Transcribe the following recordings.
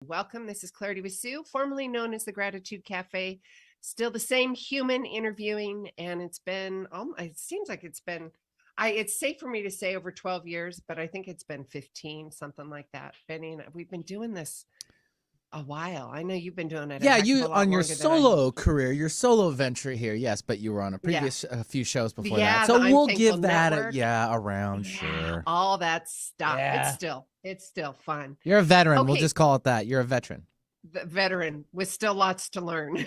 Welcome. This is Clarity with Sue, formerly known as the Gratitude Cafe. Still the same human interviewing, and it seems like it's safe for me to say over 12 years, but I think it's been 15, something like that. Benny and we've been doing this a while. I know you've been doing it a Yeah, heck of a you lot on your longer than I have. solo career, your solo venture here. Yes, but you were on a few shows before that. Yeah, So the I'm we'll Thankful give that Network. a round, Yeah, sure. all that stuff. Yeah. It's still fun. You're a veteran. We'll Okay, just call it that. You're a veteran. the veteran with still lots to learn.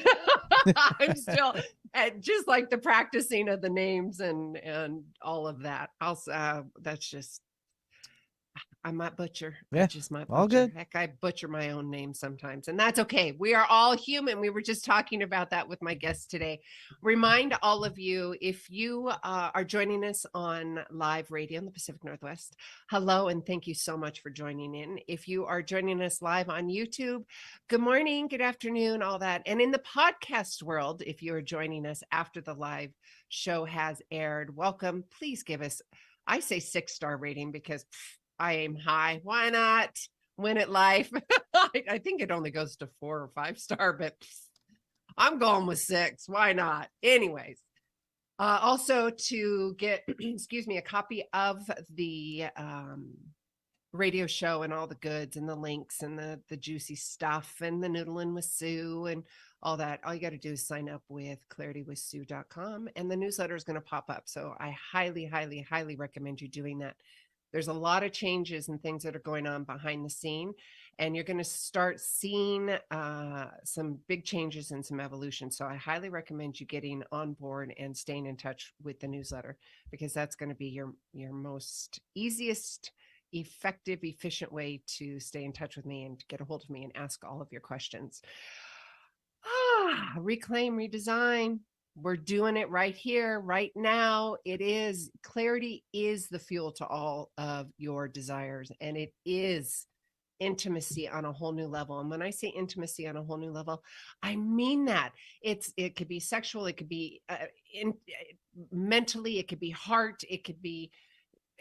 I'm still just like the practicing of the names and all of that. That's just I might butcher. Yeah, I just might butcher. all good. Heck, I butcher my own name sometimes, and that's okay. We are all human. We were just talking about that with my guest today. Remind all of you, if you are joining us on live radio in the Pacific Northwest, hello, and thank you so much for joining in. If you are joining us live on YouTube, good morning, good afternoon, all that. And in the podcast world, if you are joining us after the live show has aired, welcome. Please give us, I say 6-star rating because I aim high. Why not? Win at life. I think it only goes to 4 or 5-star, but I'm going with 6. Why not? Anyways, also to get, excuse me, a copy of the radio show and all the goods and the links and the juicy stuff and the noodling with Sue and all that. All you got to do is sign up with claritywithsue.com and the newsletter is going to pop up. So I highly, highly, highly recommend you doing that. There's a lot of changes and things that are going on behind the scene, and you're going to start seeing some big changes and some evolution. So I highly recommend you getting on board and staying in touch with the newsletter, because that's going to be your most easiest, effective, efficient way to stay in touch with me and to get a hold of me and ask all of your questions. Reclaim, redesign. We're doing it right here, right now. Clarity is the fuel to all of your desires, and it is intimacy on a whole new level. And when I say intimacy on a whole new level, I mean that. It could be sexual, it could be mentally, it could be heart, it could be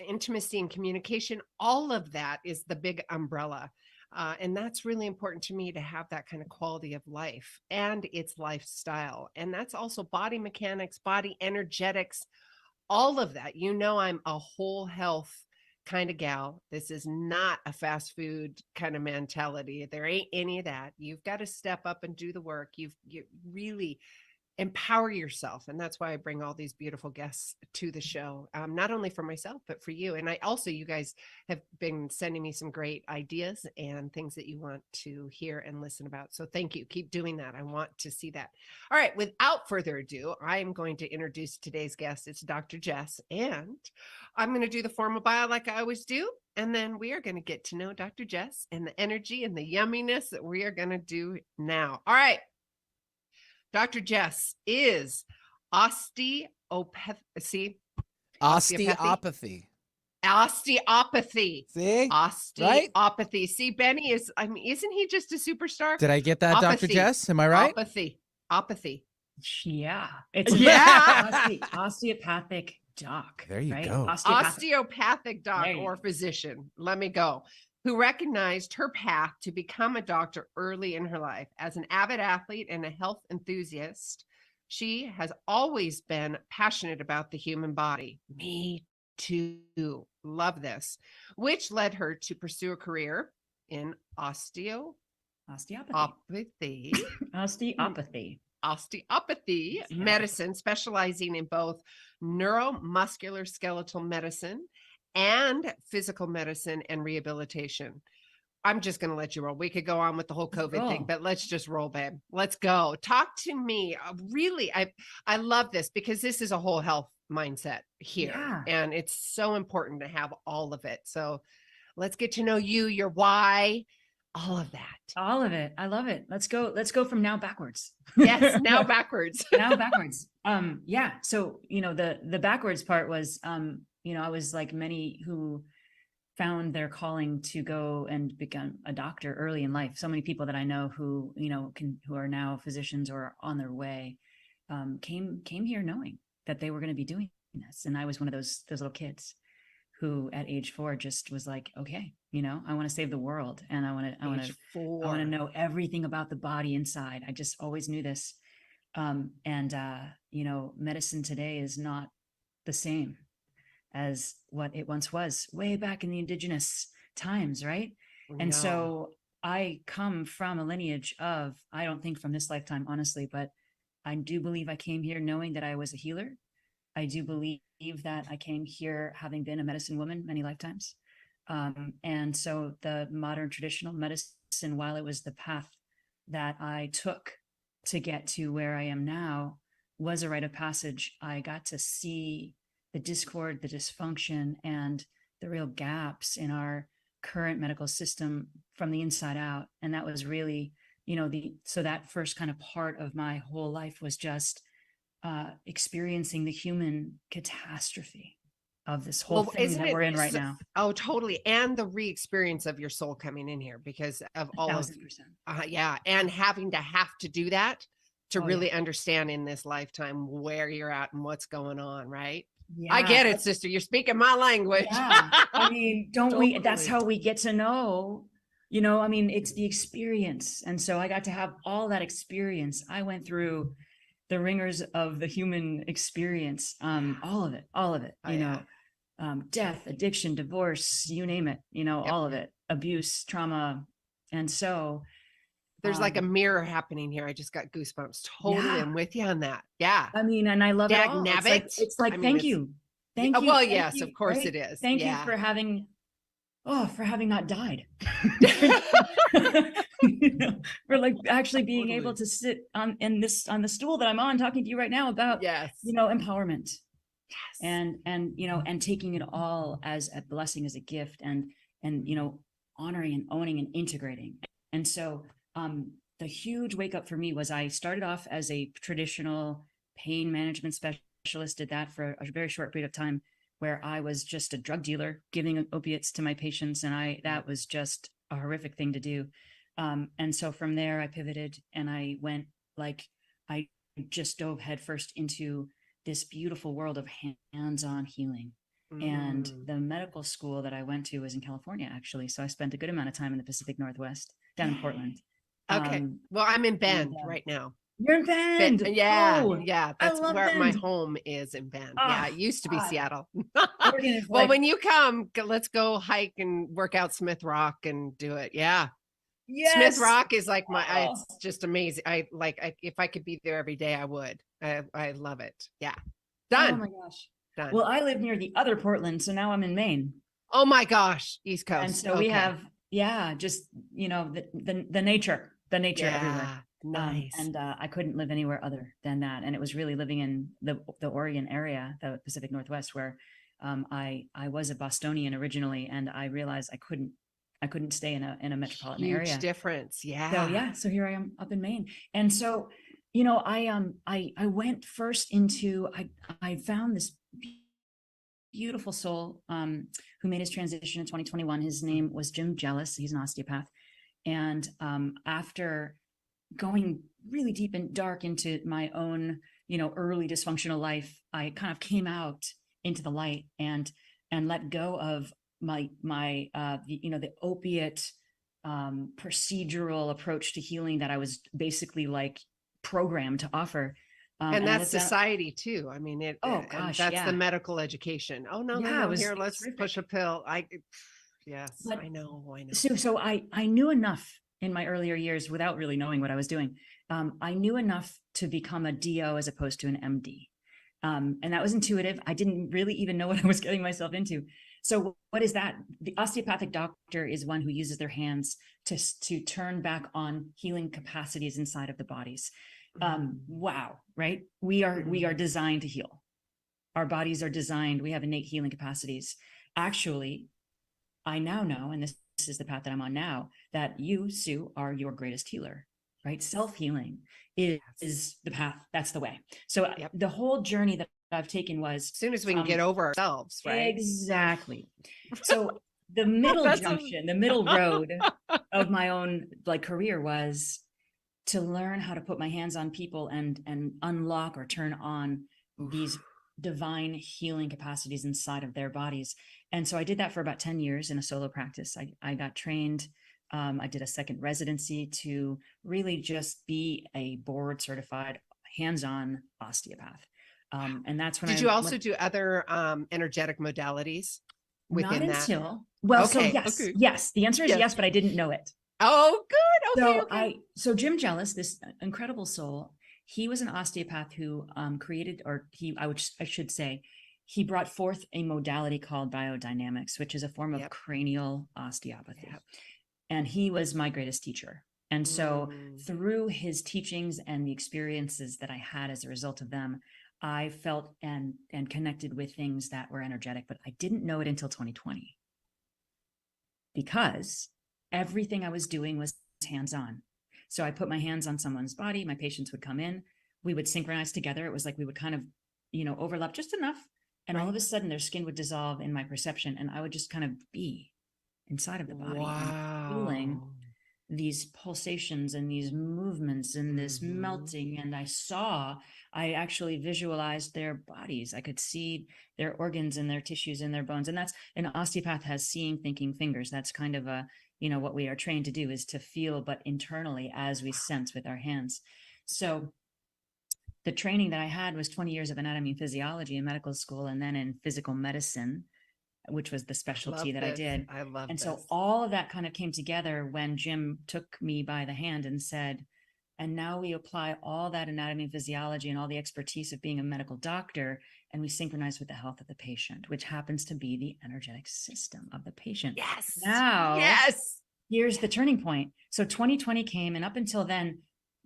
intimacy and communication. All of that is the big umbrella. And that's really important to me, to have that kind of quality of life and its lifestyle. And that's also body mechanics, body energetics, all of that. I'm a whole health kind of gal. This is not a fast food kind of mentality. There ain't any of that. You've got to step up and do the work. You really empower yourself. And that's why I bring all these beautiful guests to the show, not only for myself, but for you. And you guys have been sending me some great ideas and things that you want to hear and listen about. So thank you. Keep doing that. I want to see that. All right. Without further ado, I am going to introduce today's guest. It's Dr. Jess. And I'm going to do the formal bio like I always do. And then we are going to get to know Dr. Jess and the energy and the yumminess that we are going to do now. All right. Dr. Jess is osteopathy. Osteopathy. Osteopathy. See? Osteopathy. Right? See, Benny isn't he just a superstar? Did I get that, Dr. Jess? Am I right? Apathy. Yeah. It's osteopathic doc. There you right? go. Osteopathic doc or physician. Let me go. Who recognized her path to become a doctor early in her life. As an avid athlete and a health enthusiast, she has always been passionate about the human body. Me too. Love this. Which led her to pursue a career in Osteopathy. Osteopathy medicine, specializing in both neuromusculoskeletal medicine and physical medicine and rehabilitation. I'm just going to let you roll. We could go on with the whole COVID thing, but let's just roll, babe. Let's go. Talk to me. Really, I love this, because this is a whole health mindset here. Yeah. And it's so important to have all of it. So let's get to know you, your why, all of that. All of it. I love it. Let's go from now backwards. Yes, now backwards. Now backwards. Yeah. So, the backwards part was, I was like many who found their calling to go and become a doctor early in life. So many people that I know who, who are now physicians or on their way, came here knowing that they were going to be doing this. And I was one of those little kids who at age 4 just was like, okay, I want to save the world, and I want Age to 4. know everything about the body inside. I just always knew this. Medicine today is not the same as what it once was way back in the indigenous times, right? And No. so I come from a lineage of, I don't think from this lifetime, honestly, but I do believe I came here knowing that I was a healer. I do believe that I came here having been a medicine woman many lifetimes. And so the modern traditional medicine, while it was the path that I took to get to where I am now, was a rite of passage. I got to see the discord, the dysfunction, and the real gaps in our current medical system from the inside out. And that was really, so that first kind of part of my whole life was just experiencing the human catastrophe of this whole thing that we're in right now. Oh, totally. And the re-experience of your soul coming in here because of all 1,000%. yeah. And having to do that to really understand in this lifetime where you're at and what's going on, right? Yeah, I get it, sister. You're speaking my language. Yeah. I mean, don't totally. That's how we get to know, it's the experience. And so I got to have all that experience. I went through the ringers of the human experience, all of it, death, addiction, divorce, you name it, all of it, abuse, trauma. And so there's like a mirror happening here. I just got goosebumps. Totally. I'm with you on that. Yeah. I mean, and I love it all. It's like, thank you. Thank you. Well, yes, of course it is. Thank you for having not died. For like actually being able to sit on the stool that I'm on talking to you right now about, empowerment. Yes. And and taking it all as a blessing, as a gift, and honoring and owning and integrating. And so the huge wake up for me was I started off as a traditional pain management specialist, did that for a very short period of time, where I was just a drug dealer giving opiates to my patients. And that was just a horrific thing to do. And so from there I pivoted and I went I just dove headfirst into this beautiful world of hands-on healing. And the medical school that I went to was in California, actually. So I spent a good amount of time in the Pacific Northwest, down in Portland. Okay. Well, I'm in Bend right now. You're in Bend. Yeah. Yeah. That's where Bend. My home is, in Bend. Yeah. It used to be Seattle. Well, when you come, let's go hike and work out Smith Rock and do it. Yeah. Yes. Smith Rock is like it's just amazing. If I could be there every day, I would. I love it. Yeah. Done. Oh my gosh. Done. Well, I live near the other Portland, so now I'm in Maine. Oh my gosh. East Coast. And so we have, just, the nature everywhere. Nice. And I couldn't live anywhere other than that. And it was really living in the Oregon area, the Pacific Northwest, where I was a Bostonian originally, and I realized I couldn't stay in a metropolitan area. Huge difference. Yeah. So here I am up in Maine. And so, I went first into, I found this beautiful soul who made his transition in 2021. His name was Jim Jess. He's an osteopath. And after going really deep and dark into my own, early dysfunctional life, I kind of came out into the light and let go of my the opiate procedural approach to healing that I was basically programmed to offer. And that's society too. I mean, that's the medical education. Oh no, here, let's push a pill. Yes, but I know. So I knew enough in my earlier years without really knowing what I was doing. I knew enough to become a DO as opposed to an MD. And that was intuitive. I didn't really even know what I was getting myself into. So what is that? The osteopathic doctor is one who uses their hands to turn back on healing capacities inside of the bodies. Wow, right? We are designed to heal. Our bodies are designed. We have innate healing capacities. Actually, I now know, and this is the path that I'm on now, that you, Sue, are your greatest healer, right? Self-healing is the path. That's the way. So the whole journey that I've taken was, as soon as we can get over ourselves, right? Exactly. So the middle junction, the middle road of my own career was to learn how to put my hands on people and unlock or turn on these divine healing capacities inside of their bodies. And so I did that for about 10 years in a solo practice. I got trained. I did a second residency to really just be a board certified hands-on osteopath. And that's when Did you also do other energetic modalities within not that? until, well, so Okay, yes, okay. yes. The answer is yes, but I didn't know it. Oh, good. Okay, So okay. So Jim Jealous, this incredible soul, he was an osteopath who created, or I should say, he brought forth a modality called biodynamics, which is a form of cranial osteopathy. And he was my greatest teacher. And so through his teachings and the experiences that I had as a result of them, I felt and connected with things that were energetic, but I didn't know it until 2020, because everything I was doing was hands-on. So I put my hands on someone's body, my patients would come in, we would synchronize together. It was like we would kind of, overlap just enough. And all of a sudden their skin would dissolve in my perception, and I would just kind of be inside of the body and feeling these pulsations and these movements and this melting. And I actually visualized their bodies. I could see their organs and their tissues and their bones. And that's, an osteopath has seeing, thinking fingers. That's kind of what we are trained to do, is to feel, but internally as we sense with our hands. So the training that I had was 20 years of anatomy and physiology in medical school, and then in physical medicine, which was the specialty that I did. I love and this. So all of that kind of came together when Jim took me by the hand and said, and now we apply all that anatomy and physiology and all the expertise of being a medical doctor, and we synchronize with the health of the patient, which happens to be the energetic system of the patient. Yes. Now, yes. Here's the turning point. So 2020 came, and up until then,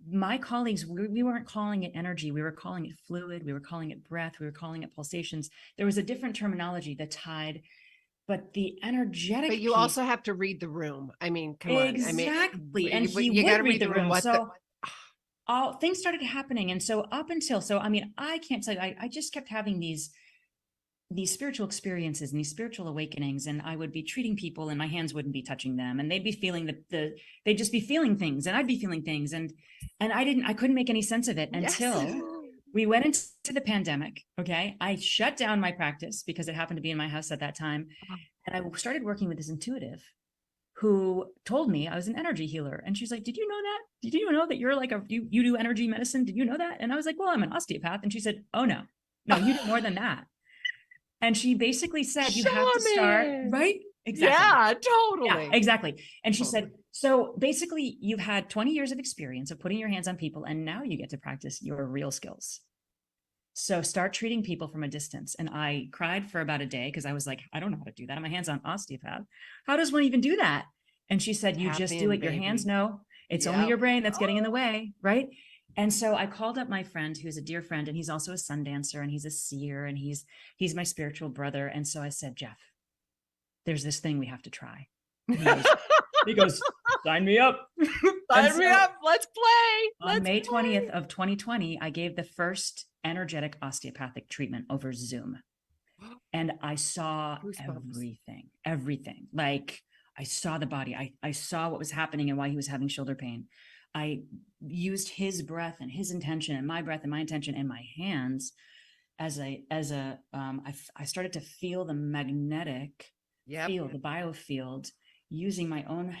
my colleagues, we weren't calling it energy. We were calling it fluid. We were calling it breath. We were calling it pulsations. There was a different terminology that tied, but the energetic. But you also have to read the room. I mean, come on. Exactly. I mean, And you would read the room. So the, all things started happening. And so I can't tell you, I just kept having these spiritual experiences and these spiritual awakenings, and I would be treating people and my hands wouldn't be touching them, and they'd be feeling they'd just be feeling things, and I'd be feeling things, and I couldn't make any sense of it until we went into the pandemic. Okay. I shut down my practice because it happened to be in my house at that time. And I started working with this intuitive who told me I was an energy healer. And she's like, did you know that? Did you know that you're like you do energy medicine? Did you know that? And I was like, well, I'm an osteopath. And she said, oh, no, you do more than that. And she basically said, you have to start, right? Exactly. Yeah, totally. Yeah, exactly. And she said, so basically you've had 20 years of experience of putting your hands on people, and now you get to practice your real skills. So start treating people from a distance. And I cried for about a day because I was like, I don't know how to do that. I'm a hands-on osteopath. How does one even do that? And she said, you just do it. Your hands know. It's only your brain that's getting in the way, right? And so I called up my friend, who's a dear friend, and he's also a sun dancer, and he's a seer, and he's my spiritual brother. And so I said, Jeff, there's this thing we have to try. He goes, sign me up. Sign me up. Let's play. On May 20th of 2020, I gave the first energetic osteopathic treatment over Zoom. And I saw everything. Like, I saw the body. I saw what was happening and why he was having shoulder pain. I used his breath and his intention and my breath and my intention and my hands I started to feel the magnetic field, the biofield, using my own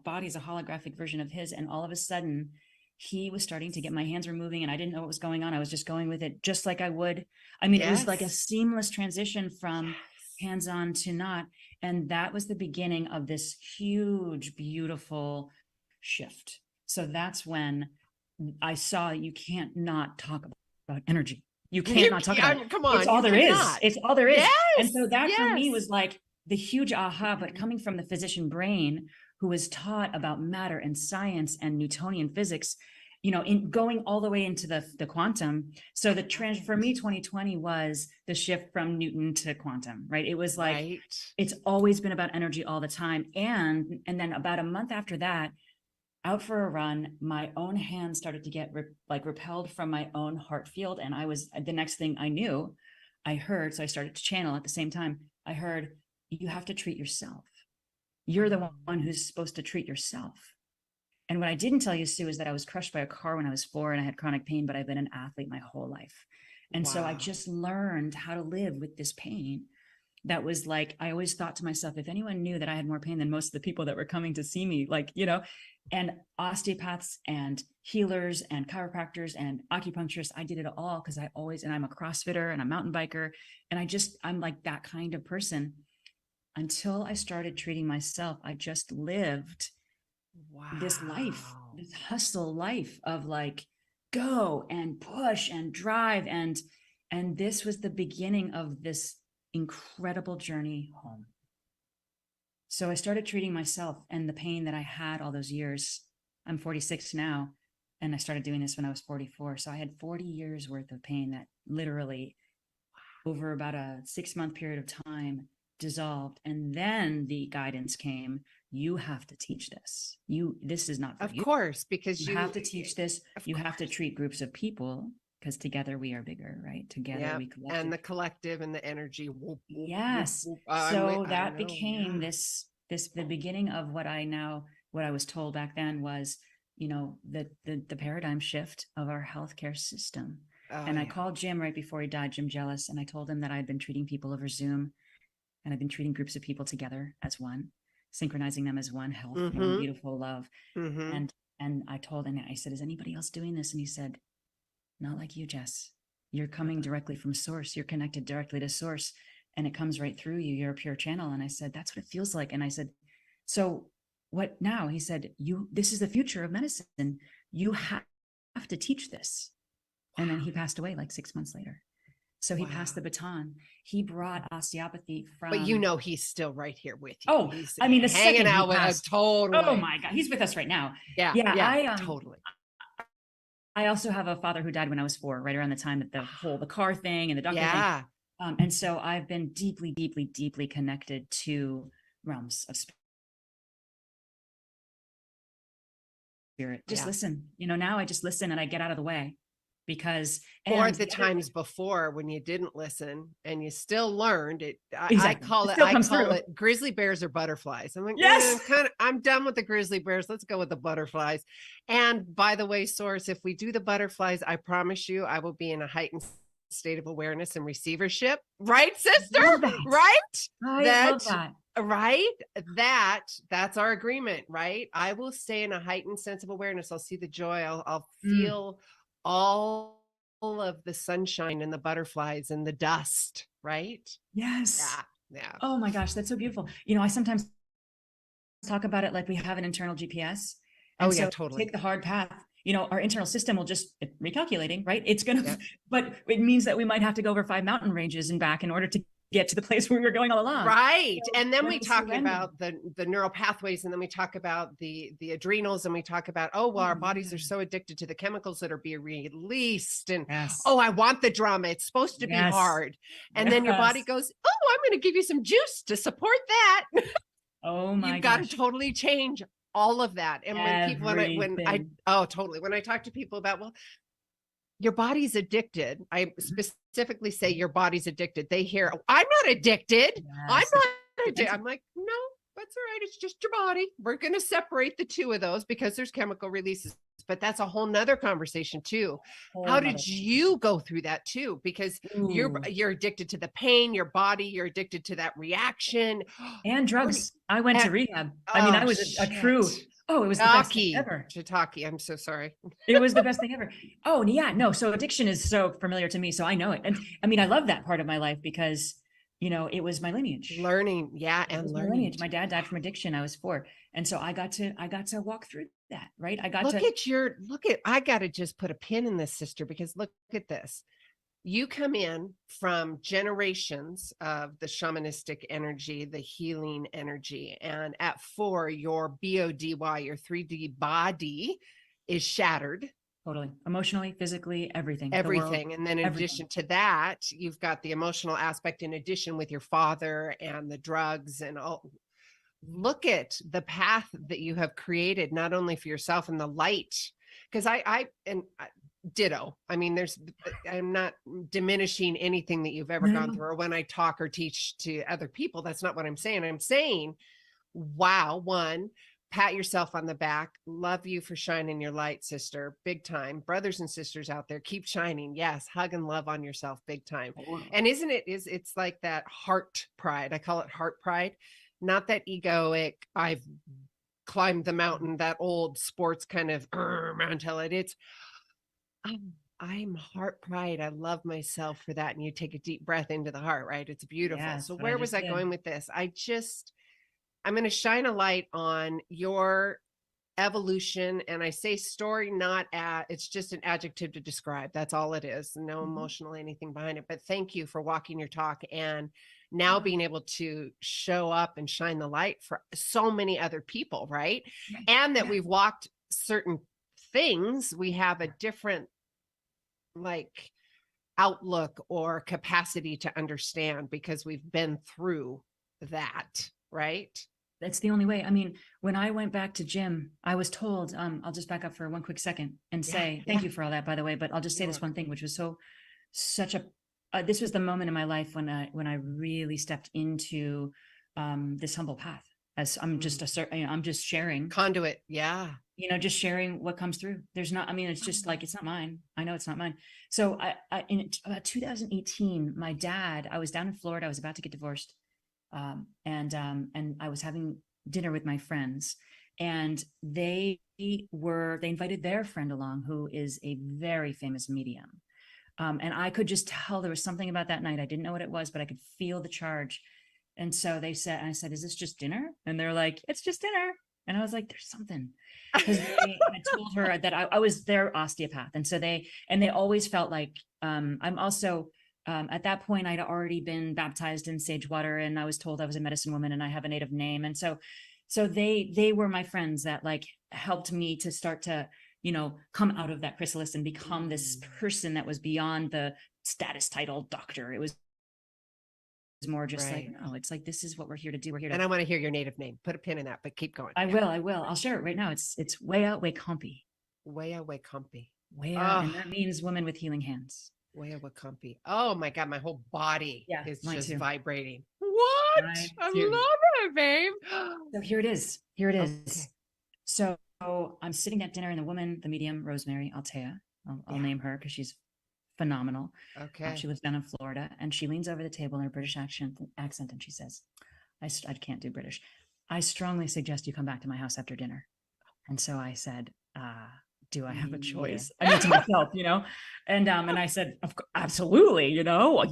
body as a holographic version of his. And all of a sudden he was starting to get, my hands were moving and I didn't know what was going on. I was just going with it just like I would. I mean, it was like a seamless transition from hands-on to not. And that was the beginning of this huge, beautiful shift. So that's when I saw you can't not talk about energy. You can't not talk about it. Come on. It's all there is. It's all there is. Yes, and so that for me was like the huge aha, but coming from the physician brain who was taught about matter and science and Newtonian physics, in going all the way into the quantum. So the for me, 2020 was the shift from Newton to quantum, right? It was like, it's always been about energy all the time. And then about a month after that, out for a run, my own hands started to get repelled from my own heart field. And the next thing I knew, I heard, so I started to channel at the same time. I heard, you have to treat yourself. You're the one who's supposed to treat yourself. And what I didn't tell you, Sue, is that I was crushed by a car when I was 4 and I had chronic pain, but I've been an athlete my whole life. And so I just learned how to live with this pain. That was like, I always thought to myself, if anyone knew that I had more pain than most of the people that were coming to see me, like, you know, and osteopaths and healers and chiropractors and acupuncturists, I did it all because and I'm a CrossFitter and a mountain biker. And I'm like that kind of person. Until I started treating myself, I just lived this life, this hustle life of like, go and push and drive. And this was the beginning of this incredible journey home. So I started treating myself and the pain that I had all those years. I'm 46 now, and I started doing this when I was 44. So I had 40 years worth of pain that literally over about a 6-month period of time dissolved. And then the guidance came, you have to teach this. This is not for you. Of course, because you have to teach this. You have to treat groups of people, because together we are bigger, right? Together we collective. And the collective and the energy. Yes. So that became the beginning of what I was told back then was, you know, the paradigm shift of our healthcare system. I called Jim right before he died, Jim Jealous, and I told him that I had been treating people over Zoom, and I've been treating groups of people together as one, synchronizing them as one health, one beautiful love. And I told him, I said, is anybody else doing this? And he said, not like you, Jess. You're coming directly from source. You're connected directly to source, and it comes right through you. You're a pure channel. And I said, that's what it feels like. And I said, so what now? He said, this is the future of medicine. You have to teach this. And then he passed away like 6 months later. So he passed the baton. He brought osteopathy from. But you know, he's still right here with you. Oh, he's I mean, the hanging out with us. Totally. Oh my God, he's with us right now. Yeah. Totally. I also have a father who died when I was 4, right around the time that the car thing and the doctor thing. And so I've been deeply, deeply, deeply connected to realms of spirit. Just listen. You know, now I just listen and I get out of the way. Or the times before when you didn't listen and you still learned it. Exactly. I call it grizzly bears or butterflies. I'm like, yes, I'm done with the grizzly bears. Let's go with the butterflies. And by the way, Source, if we do the butterflies, I promise you, I will be in a heightened state of awareness and receivership. Right, sister? Right? I love that. Right? That's our agreement, right? I will stay in a heightened sense of awareness. I'll see the joy. I'll feel all of the sunshine and the butterflies and the dust, right? Yes. Yeah. Oh my gosh, that's so beautiful. You know, I sometimes talk about it like we have an internal GPS. And totally. Take the hard path. You know, our internal system will just recalculating, right? It's gonna, but it means that we might have to go over 5 mountain ranges and back in order to get to the place where we were going all along. Right. So, and then we talk about the neural pathways, and then we talk about the adrenals, and we talk about, our bodies are so addicted to the chemicals that are being released. And I want the drama. It's supposed to be hard. And then your body goes, I'm going to give you some juice to support that. Oh my You've got to totally change all of that. And when I talk to people about, your body's addicted. I specifically say your body's addicted. They hear, I'm not addicted. Yes. I'm not addicted. I'm like, no, that's all right. It's just your body. We're going to separate the two of those because there's chemical releases. But that's a whole nother conversation too. How did you go through that too? Because you're addicted to the pain, your body, you're addicted to that reaction. And drugs. I went to rehab. I mean, I was a true... it was the best thing ever. Shiitake. I'm so sorry. It was the best thing ever. Oh, yeah. No. So addiction is so familiar to me. So I know it. And I mean, I love that part of my life because, you know, it was my lineage. Learning. Yeah. And learning. Lineage. My dad died from addiction. I was 4. And so I got to walk through that, right? I got I got to just put a pin in this, sister, because look at this. You come in from generations of the shamanistic energy, the healing energy. And at 4, your BODY, your 3D body is shattered. Totally. Emotionally, physically, everything. And then in addition to that, you've got the emotional aspect in addition with your father and the drugs and all. Look at the path that you have created, not only for yourself and the light, because ditto. I mean, I'm not diminishing anything that you've ever gone through, or when I talk or teach to other people. That's not what I'm saying. I'm saying, wow, one, pat yourself on the back. Love you for shining your light, sister. Big time. Brothers and sisters out there, keep shining. Yes. Hug and love on yourself. Big time. And it's like that heart pride. I call it heart pride. Not that egoic, I've climbed the mountain, that old sports kind of mentality. It's, I'm heart pride. I love myself for that. And you take a deep breath into the heart, right? It's beautiful. Yeah, So that's what where I was just I did. going with this? I'm going to shine a light on your evolution. And I say story, it's just an adjective to describe. That's all it is. No emotional anything behind it. But thank you for walking your talk and now being able to show up and shine the light for so many other people, right? And that we've walked certain things. We have a different like outlook or capacity to understand because we've been through that, right? That's the only way. I mean, when I went back to gym, I was told, I'll just back up for one quick second and say, thank you for all that, by the way, but I'll just say this one thing, which was this was the moment in my life when I really stepped into this humble path. As I'm just I'm just sharing conduit. Yeah. Just sharing what comes through. There's not, I mean, it's just like, it's not mine. I know it's not mine. So in about 2018, my dad, I was down in Florida. I was about to get divorced. And I was having dinner with my friends, and they invited their friend along, who is a very famous medium. And I could just tell there was something about that night. I didn't know what it was, but I could feel the charge. And so I said, is this just dinner? And they're like, it's just dinner. And I was like, there's something, because I told her that I was their osteopath. And so they always felt like, I'm also, at that point, I'd already been baptized in sage water, and I was told I was a medicine woman and I have a native name. And so they were my friends that like helped me to start to, come out of that chrysalis and become this person that was beyond the status title doctor. It was more just like, no, it's like, this is what we're here to do. We're here to, and I want to hear your native name. Put a pin in that, but keep going. I will. I'll share it right now. It's Weyawekampi. Weyawekampi. Weya, and that means woman with healing hands. Weyawekampi. Oh my God, my whole body is just vibrating. What? I love it, babe. So here it is. Okay. So I'm sitting at dinner, and the medium, Rosemary Altea, I'll name her because she's phenomenal. Okay. She lives down in Florida, and she leans over the table in her British accent, and she says, I can't do British. I strongly suggest you come back to my house after dinner. And so I said, do I have a choice? I mean, to myself, and I said, absolutely,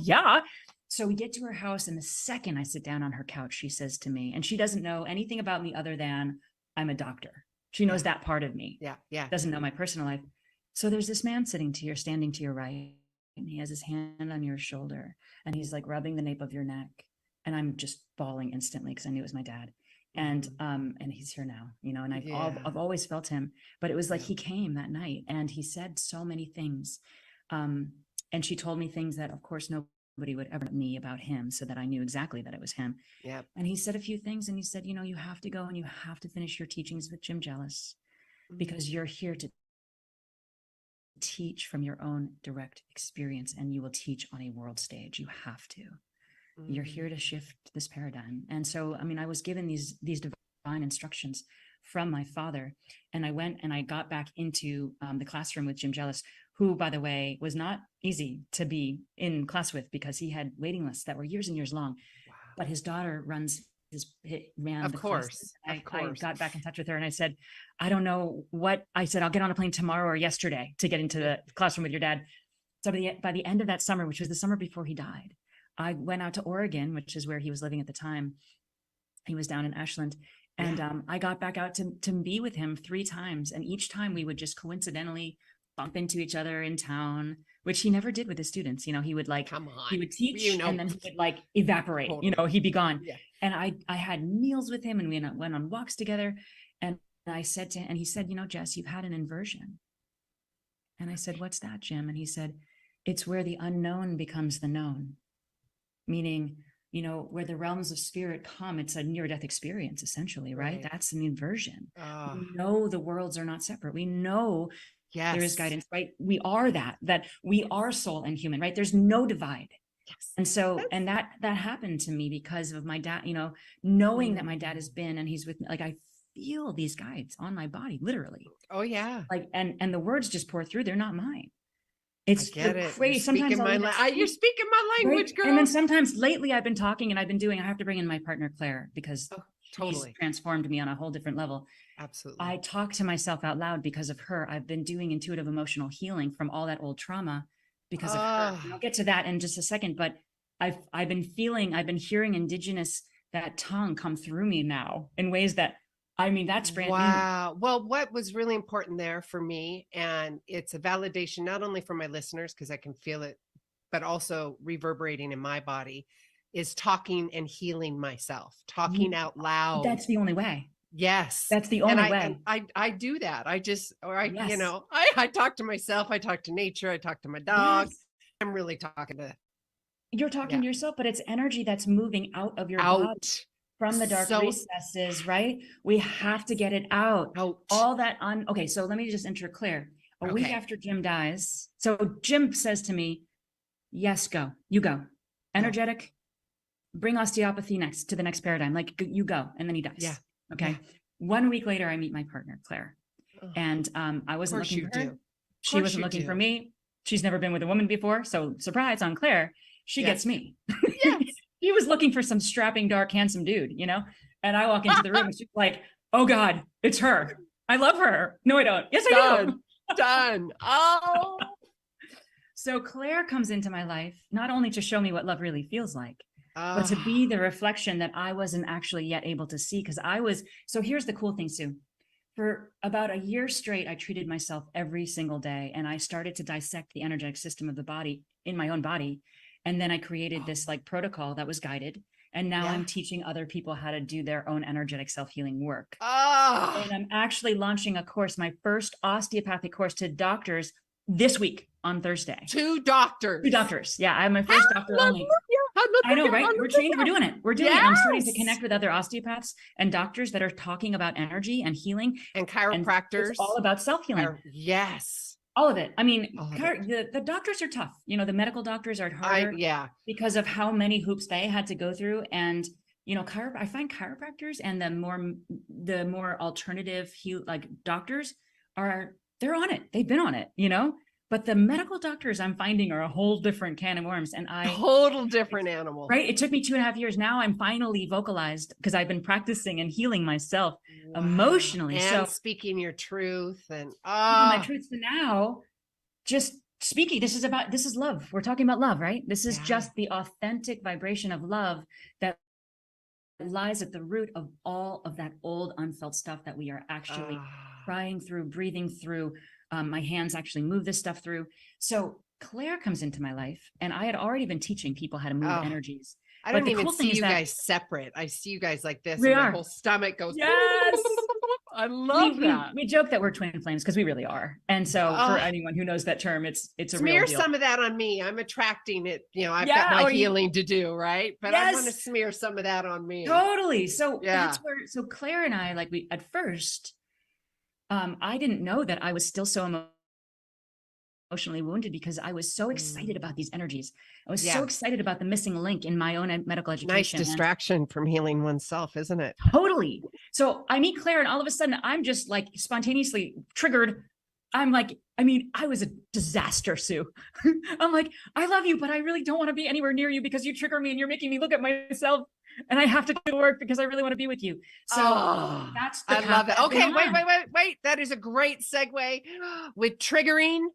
yeah. So we get to her house, and the second I sit down on her couch, she says to me, and she doesn't know anything about me other than I'm a doctor. She knows that part of me. Yeah. Doesn't know my personal life. So there's this man standing to your right, and he has his hand on your shoulder, and he's like rubbing the nape of your neck. And I'm just bawling instantly because I knew it was my dad. And he's here now, and I've always felt him, but it was like he came that night, and he said so many things. And she told me things that, of course, nobody would ever tell me about him, so that I knew exactly that it was him. Yeah. And he said a few things, and he said, you have to go and you have to finish your teachings with Jim Jealous, because you're here to teach from your own direct experience, and you will teach on a world stage. You have to. You're here to shift this paradigm. And so, I mean, I was given these divine instructions from my father, and I went and I got back into the classroom with Jim Jealous, who, by the way, was not easy to be in class with, because he had waiting lists that were years and years long. Wow. But his daughter ran of course. I got back in touch with her, and I said, I don't know what, I said, I'll get on a plane tomorrow or yesterday to get into the classroom with your dad. So by the end of that summer, which was the summer before he died, I went out to Oregon, which is where he was living at the time. He was down in Ashland. And I got back out to be with him 3 times. And each time we would just coincidentally bump into each other in town, which he never did with his students. He would he would teach, and then he would evaporate, totally. He'd be gone. Yeah. And I had meals with him, and we went on walks together. And I said to him, and he said, Jess, you've had an inversion. And I said, what's that, Jim? And he said, it's where the unknown becomes the known. Meaning, where the realms of spirit come, it's a near-death experience, essentially, right? That's an inversion. We know the worlds are not separate. We know there is guidance, right? We are that we are soul and human, right? There's no divide. Yes. And so, and that happened to me because of my dad, knowing that my dad has been, and he's with me, feel these guides on my body, literally. Oh yeah. Like, and the words just pour through. They're not mine. It's I get it. crazy. You're Sometimes speaking you're speaking my language, girl. And then sometimes lately I've been talking and I've been doing, I have to bring in my partner, Claire, because she's transformed me on a whole different level. Absolutely. I talk to myself out loud because of her. I've been doing intuitive emotional healing from all that old trauma because of her. And I'll get to that in just a second, but I've been hearing indigenous, that tongue come through me now in ways that, I mean, that's brand new. Wow. Well, what was really important there for me, and it's a validation, not only for my listeners, because I can feel it, but also reverberating in my body, is talking and healing myself, talking out loud. That's the only way. Yes. That's the only way. And I do that. Yes. You know, I talk to myself, I talk to nature, I talk to my dog. Yes. I'm really talking to. You're talking to yourself, but it's energy that's moving out of your body. From the dark recesses, right? We have to get it out. All that okay, so let me just enter Claire. A week after Jim dies. So Jim says to me, yes, go. You go. Energetic, bring osteopathy next to the next paradigm. Like, you go. And then he dies. Yeah. Okay. Yeah. 1 week later, I meet my partner, Claire. And I wasn't looking for her. She wasn't looking for me. She's never been with a woman before. So surprise on Claire, she gets me. Yes. He was looking for some strapping, dark, handsome dude, you know? And I walk into the room and she's like, oh God, it's her. I love her. No, I don't. Yes, I do. Done. Oh. So Claire comes into my life, not only to show me what love really feels like, but to be the reflection that I wasn't actually yet able to see. So here's the cool thing, Sue. For about a year straight, I treated myself every single day. And I started to dissect the energetic system of the body in my own body. And then I created this like protocol that was guided. And now I'm teaching other people how to do their own energetic self-healing work. And I'm actually launching a course, my first osteopathic course to doctors this week on Thursday. Two doctors. Yeah, I'm my first doctor only. I know, right? We're doing it. We're doing it. I'm starting to connect with other osteopaths and doctors that are talking about energy and healing. And chiropractors. And it's all about self-healing. Yes. All of it. I mean, the doctors are tough. You know, the medical doctors are harder because of how many hoops they had to go through. And, you know, I find chiropractors and the more alternative doctors they're on it. They've been on it, you know, but the medical doctors I'm finding are a whole different can of worms. And total different animal. Right. It took me 2.5 years. Now I'm finally vocalized because I've been practicing and healing myself emotionally. And so speaking your truth and my truth now, just speaking. This is love. We're talking about love, right? This is just the authentic vibration of love that lies at the root of all of that old unfelt stuff that we are actually crying through, breathing through. My hands actually move this stuff through. So Claire comes into my life and I had already been teaching people how to move energies. I don't even see you guys separate. I see you guys like this. We and are. My whole stomach goes. Yes. I love that. We joke that we're twin flames because we really are. And so for anyone who knows that term, it's a smear real deal. some of that on me. I'm attracting it. You know, I've got my healing to do, right? But I want to smear some of that on me. Totally. So that's where, so Claire and I, at first, I didn't know that I was still so emotionally wounded because I was so excited about these energies. I was so excited about the missing link in my own medical education. Nice distraction from healing oneself, isn't it? Totally. So I meet Claire and all of a sudden I'm just like spontaneously triggered. I'm like, I was a disaster, Sue. I'm like, I love you, but I really don't want to be anywhere near you because you trigger me and you're making me look at myself and I have to do the work because I really want to be with you. So that's the I love it. Okay, wait. That is a great segue with triggering.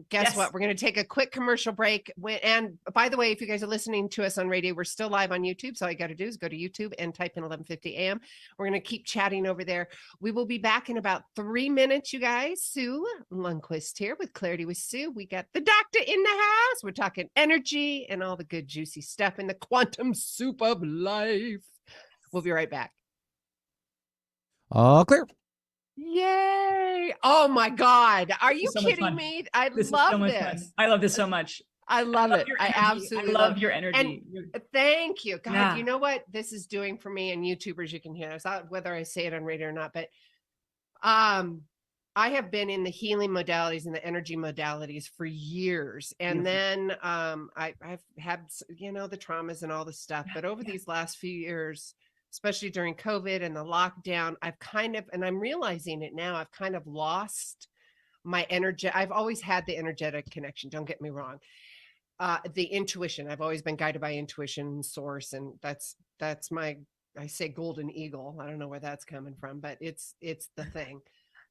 Guess what? We're going to take a quick commercial break. And by the way, if you guys are listening to us on radio, we're still live on YouTube. So all you got to do is go to YouTube and type in 1150 AM. We're going to keep chatting over there. We will be back in about 3 minutes, you guys. Sue Lundquist here with Clarity with Sue. We got the doctor in the house. We're talking energy and all the good juicy stuff in the quantum soup of life. We'll be right back. All clear. Yay. Oh my God. Are you kidding me? I love this. I love this so much. I love it. I absolutely love your energy. And thank you. God, you know what this is doing for me and YouTubers, you can hear this, whether I say it on radio or not, but I have been in the healing modalities and the energy modalities for years. And then I've had, the traumas and all the stuff, but over these last few years, especially during COVID and the lockdown, and I'm realizing it now, I've kind of lost my energy. I've always had the energetic connection. Don't get me wrong. The intuition, I've always been guided by intuition, source. And that's my, I say golden eagle. I don't know where that's coming from, but it's the thing.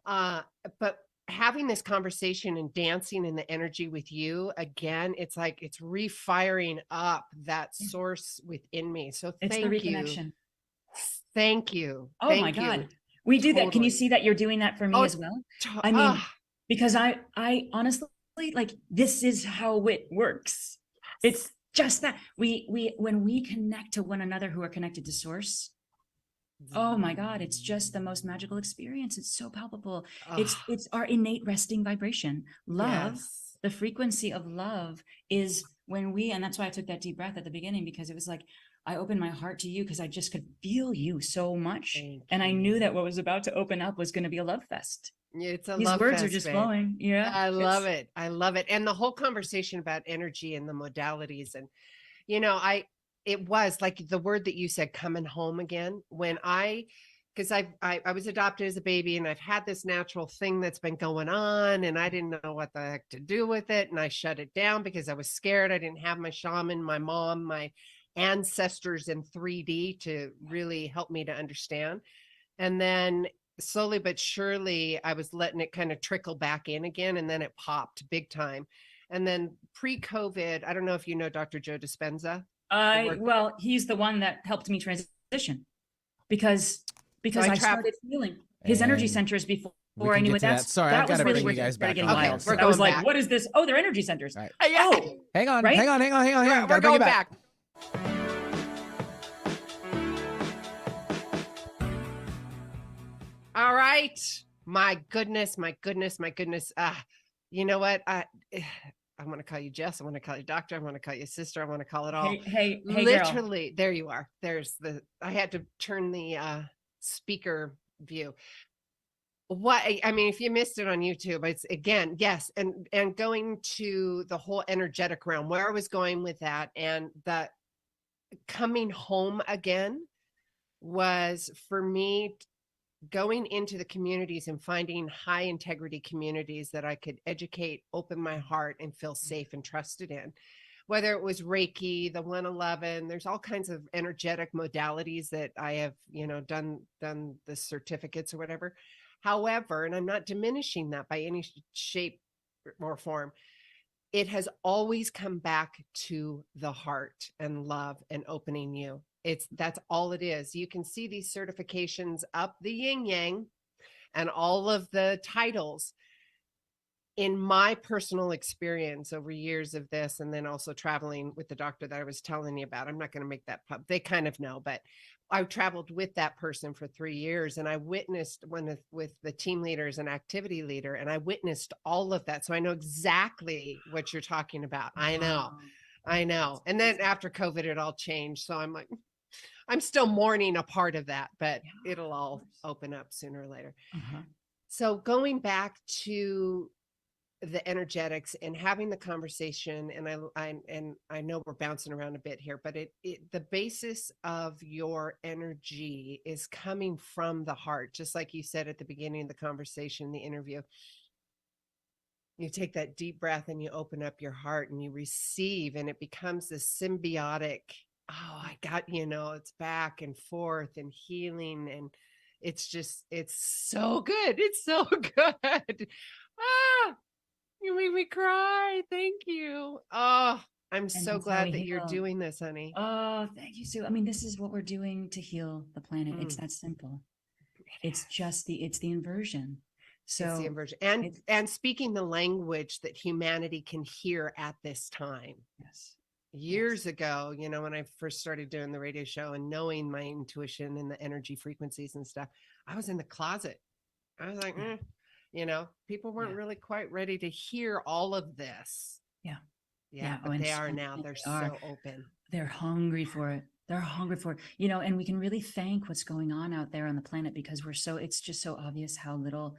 But having this conversation and dancing in the energy with you again, it's like it's refiring up that source within me. So It's the thank you. reconnection. Thank you. Oh Thank my you. God. We do that. Can you Totally. see that you're doing that for me as well? I mean, because I honestly, like, this is how it works. It's just that when we connect to one another who are connected to source, oh my God, it's just the most magical experience. It's so palpable. It's our innate resting vibration. Love, Yes. the frequency of love is when and that's why I took that deep breath at the beginning, because it was like, I opened my heart to you because I just could feel you so much. And I knew that what was about to open up was going to be a love fest. It's a These love words fest, are just babe. flowing. Yeah. I love it. I love it. And the whole conversation about energy and the modalities. And, you know, it was like the word that you said, coming home again, because I was adopted as a baby and I've had this natural thing that's been going on and I didn't know what the heck to do with it. And I shut it down because I was scared. I didn't have my shaman, my mom, my ancestors in 3D to really help me to understand. And then slowly but surely, I was letting it kind of trickle back in again. And then it popped big time. And then pre-COVID, I don't know if you know Dr. Joe Dispenza. Well, he's the one that helped me transition because I started feeling his energy centers before I knew what that's. Sorry, that I've got was to really bring where you guys back. getting wild. We're I was going like, back. what is this? Oh, they're energy centers. Right. Oh, hang on. Right? Hang on. We're Gotta bring going you back. All right. My goodness. You know what? I want to call you Jess. I want to call you doctor. I want to call you sister. I want to call it all. Hey, literally, girl. there you are. I had to turn the speaker view. I mean, if you missed it on YouTube, it's again, yes. And going to the whole energetic realm, where I was going with that, and the coming home again was for me going into the communities and finding high integrity communities that I could educate, open my heart, and feel safe and trusted in. Whether it was Reiki, the 111, there's all kinds of energetic modalities that I have, done the certificates or whatever. However, and I'm not diminishing that by any shape or form, it has always come back to the heart and love and opening you. That's all it is. You can see these certifications up the yin yang and all of the titles. In my personal experience over years of this, and then also traveling with the doctor that I was telling you about, I'm not going to make that pub. They kind of know, but I traveled with that person for 3 years and I witnessed with the team leaders and activity leader, and I witnessed all of that. So I know exactly what you're talking about. I know. And then after COVID, it all changed. So I'm like, I'm still mourning a part of that, but it'll all open up sooner or later. So going back to the energetics and having the conversation, and I know we're bouncing around a bit here, but the basis of your energy is coming from the heart, just like you said at the beginning of the conversation, the interview. You take that deep breath and you open up your heart and you receive, and it becomes this symbiotic, it's back and forth and healing, and it's so good. It's so good. You made me cry. Thank you. Oh, I'm so glad that you're doing this, honey. Oh, thank you, Sue. I mean, this is what we're doing to heal the planet. It's that simple. It's just the inversion. So it's the inversion. And speaking the language that humanity can hear at this time. Yes. Years ago, when I first started doing the radio show and knowing my intuition and the energy frequencies and stuff, I was in the closet. I was like, people weren't really quite ready to hear all of this. But they are now. They're so open. They're hungry for it. And we can really thank what's going on out there on the planet, because it's just so obvious how little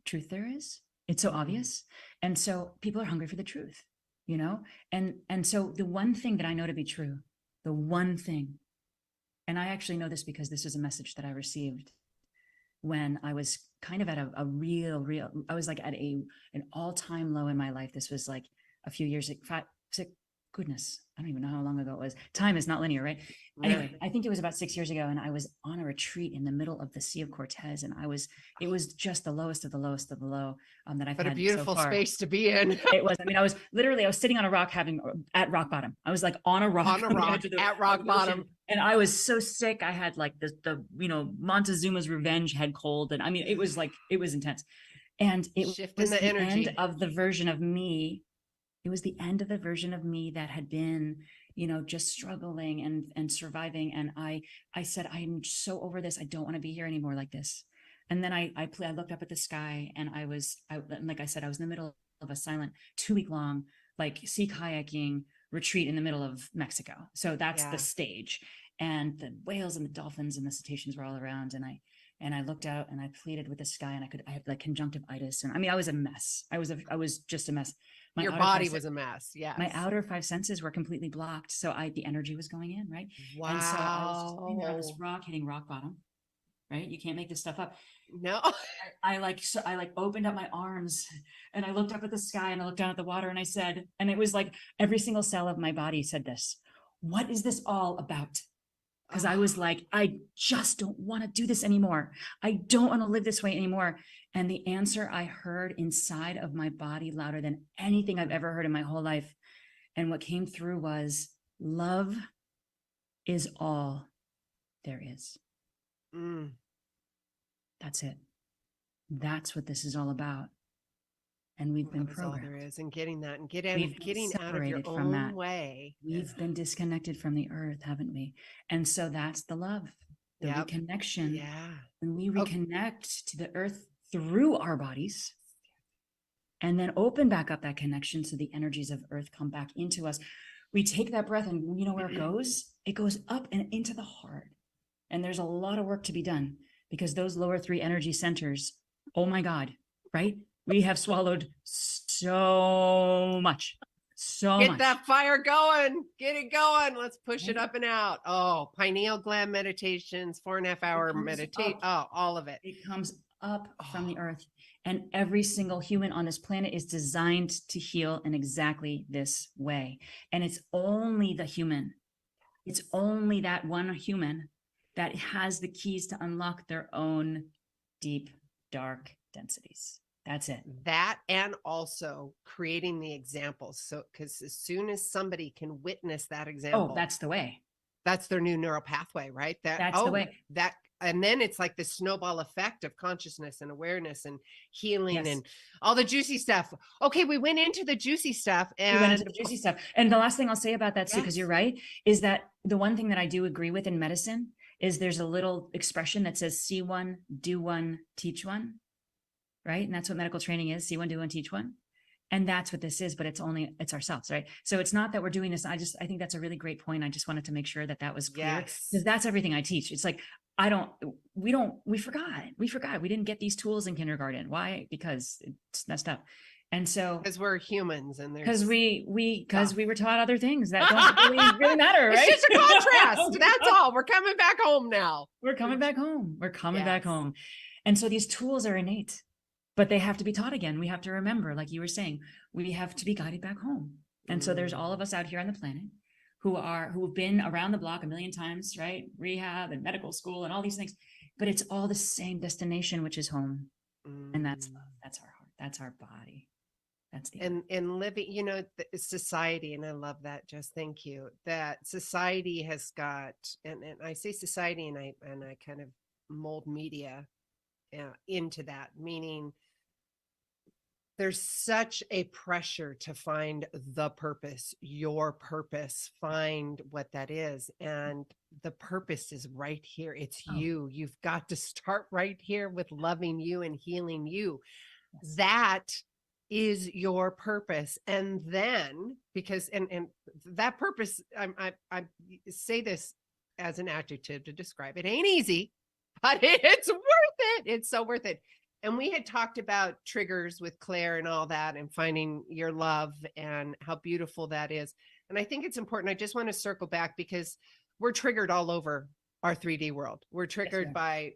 truth there is. It's so obvious. And so people are hungry for the truth, and so the one thing that I know to be true, the one thing, And I actually know this because this is a message that I received when I was kind of at a real, I was like at an all-time low in my life. This was like a few years, goodness, I don't even know how long ago it was. Time is not linear, right? Anyway, I think it was about 6 years ago, and I was on a retreat in the middle of the Sea of Cortez, and it was just the lowest of the lowest of the low that I've had. But a beautiful so far. space to be in. It was. I mean, I was sitting on a rock at rock bottom. I was like on a rock. On a rock at rock bottom. And I was so sick. I had like the Montezuma's Revenge head cold. And I mean, it was intense. And it was the end of the version of me. It was the end of the version of me that had been, just struggling and surviving. And I said, I'm so over this. I don't want to be here anymore like this. And then I looked up at the sky, and like I said, I was in the middle of a silent 2-week-long, like sea kayaking retreat in the middle of Mexico. So that's the stage, and the whales and the dolphins and the cetaceans were all around. And I looked out and I pleaded with the sky, and I had like conjunctivitis. And I mean, I was a mess. I was just a mess. Your body was a mess. Yeah. My outer 5 senses were completely blocked. So the energy was going in. Right. Wow. And so I was just sitting there on this rock, hitting rock bottom. Right. You can't make this stuff up. No. I opened up my arms, and I looked up at the sky, and I looked down at the water, and I said, and it was like every single cell of my body said this: what is this all about? Because I was like, I just don't want to do this anymore. I don't want to live this way anymore. And the answer I heard inside of my body, louder than anything I've ever heard in my whole life, and what came through was, love is all there is. That's it. That's what this is all about. And we've been programmed. All there is, and getting that, and getting out of your own way. We've been disconnected from the earth, haven't we? And so that's the love, the reconnection. Yeah. When we reconnect to the earth through our bodies, and then open back up that connection so the energies of earth come back into us, we take that breath, and you know where it goes? It goes up and into the heart. And there's a lot of work to be done, because those lower 3 energy centers, oh my God, right? We have swallowed so much. Get that fire going. Get it going. Let's push it up and out. Oh, pineal gland meditations, 4.5 hour meditate. Oh, all of it. It comes up from the earth. And every single human on this planet is designed to heal in exactly this way. And it's only the human. It's only that one human that has the keys to unlock their own deep, dark densities. That's it. That, and also creating the examples. So, because as soon as somebody can witness that example, that's the way. That's their new neural pathway, right? That's the way. And then it's like the snowball effect of consciousness and awareness and healing and all the juicy stuff. Okay, we went into the juicy stuff. And the last thing I'll say about that, Sue, because you're right, is that the one thing that I do agree with in medicine is there's a little expression that says, see one, do one, teach one. Right. And that's what medical training is. See one, do one, teach one. And that's what this is, but it's ourselves. Right. So it's not that we're doing this. I think that's a really great point. I just wanted to make sure that was clear, because that's everything I teach. It's like, we forgot. We didn't get these tools in kindergarten. Why? Because it's messed up. And so, because we're humans, and because we were taught other things that don't really matter. Right. It's just a contrast. That's all. We're coming back home now. We're coming back home. And so these tools are innate, but they have to be taught again. We have to remember, like you were saying, we have to be guided back home. And so there's all of us out here on the planet who've been around the block a million times, right? Rehab and medical school and all these things, but it's all the same destination, which is home. And that's love. That's our heart. That's our body. That's the and living, society. And I love that. Jess, thank you. That society has got, and I say society, and I kind of mold media into that, meaning there's such a pressure to find the purpose, your purpose, find what that is. And the purpose is right here. It's you. You've got to start right here with loving you and healing you. Yes. That is your purpose. And then, because, and that purpose, I say this as an adjective to describe it, ain't easy, but it's worth it. It's so worth it. And we had talked about triggers with Claire and all that, and finding your love and how beautiful that is. And I think it's important. I just want to circle back, because we're triggered all over our 3D world. We're triggered are. by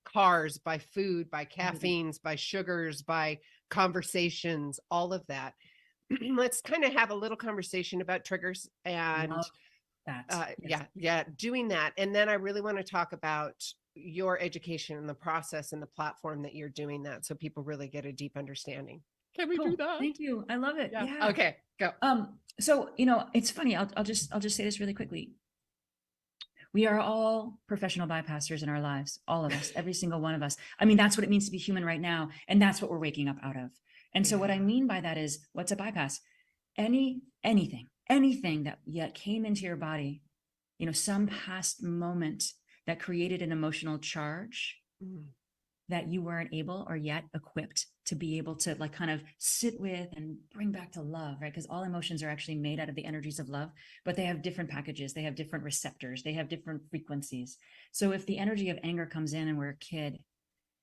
cars, by food, by Everything. caffeines, by sugars, by conversations, all of that. Let's kind of have a little conversation about triggers and Love that. Yes. doing that. And then I really want to talk about your education and the process and the platform that you're doing that, so people really get a deep understanding. Can we do that? Thank you. I love it. Yeah. Okay, go. So, it's funny. I'll just say this really quickly. We are all professional bypassers in our lives, all of us, every single one of us. I mean, that's what it means to be human right now. And that's what we're waking up out of. And so what I mean by that is, what's a bypass? Anything that yet came into your body, some past moment that created an emotional charge that you weren't able or yet equipped to be able to like kind of sit with and bring back to love, right? Because all emotions are actually made out of the energies of love, but they have different packages. They have different receptors. They have different frequencies. So if the energy of anger comes in and we're a kid